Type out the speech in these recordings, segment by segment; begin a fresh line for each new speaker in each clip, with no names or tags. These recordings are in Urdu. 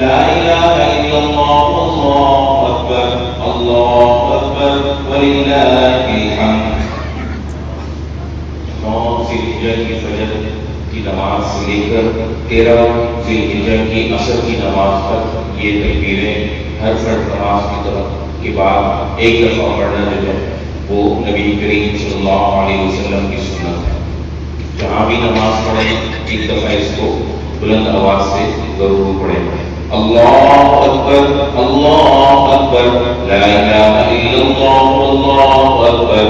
لا إله إلا الله والله أكبر الله أكبر ولله الحمد. 9 ذی الحجہ کی فجر کی نماز سے لے کر 13 ذی الحجہ کی عصر کی نماز تک یہ تکبیریں ہر فرض نماز کی طرف کے بعد ایک دفعہ پڑھنا جو ہے وہ نبی کریم صلی اللہ علیہ وسلم کی سنت ہے. جہاں بھی نماز پڑھیں ایک دفعہ اس کو بلند آواز سے ضرور پڑھیں. اللہ اکبر لا الہ الا اللہ واللہ اکبر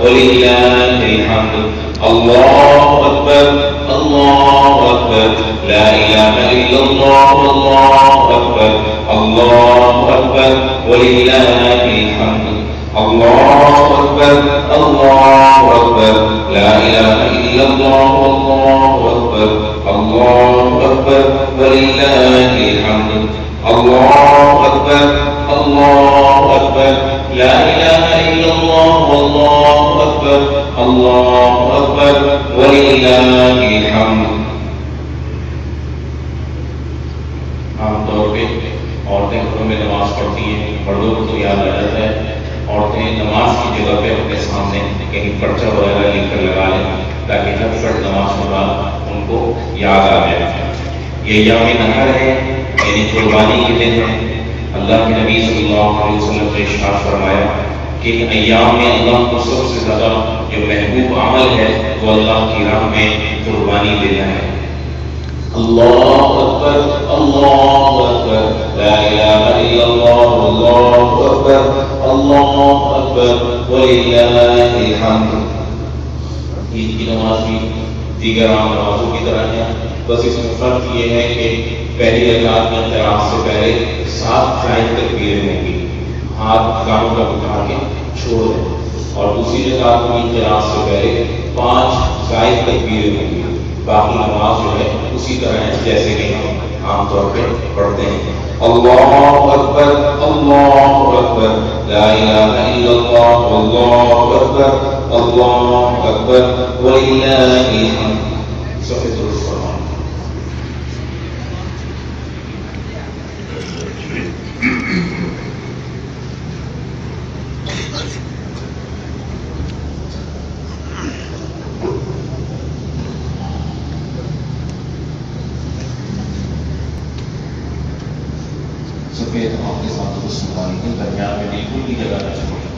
وللہ الحمد. اللہ اکبر لا الہ الا اللہ واللہ اکبر وللہ الحمد. اللہ اکبر لا الہ الا اللہ واللہ اکبر وللہ الحمد. اللہ اکبر لا الہ الا اللہ واللہ اکبر وللہ الحمد. عام طور پہ عورتیں گھروں میں نماز پڑھتی ہیں، مردوں کو تو یاد آ جاتا ہے. عورتیں نماز کی جگہ پہ اپنے سامنے کہیں پرچہ وغیرہ لکھ کر لگا لیں تاکہ ہر فرض نماز کے بعد ان کو یاد آ جائے. یہ ایام نحر ہے، یعنی قربانی کے دن ہے. اللہ کے نبی صلی اللہ علیہ وسلم نے ارشاد فرمایا کہ ان ایام میں اللہ کو سب سے زیادہ جو محبوب عمل ہے وہ اللہ کی راہ میں قربانی دینا ہے. اللہ اکبر لا الہ الا اللہ واللہ اکبر وللہ الحمد. عید کی نماز بھی دیگر عام نمازوں کی طرح ہے، بس اس میں فرق یہ ہے کہ پہلی رکعت میں قرات سے پہلے 7 زائد تکبیریں ہوں گی، ہاتھ کانوں تک اٹھا کے چھوڑ دیں، اور دوسری رکعت میں قرات سے پہلے 5 زائد تکبیریں ہوں گی. باقی نماز جو ہے اسی طرح ہے جیسے کہ ہم عام طور پہ پڑھتے ہیں. اللہ اکبر لا الہ الا اللہ واللہ اکبر وللہ الحمد. صحیح درست فرمائیں. سفید ہم کے ساتھ درمیان میں بالکل بھی جگہ نہ چھوڑیں.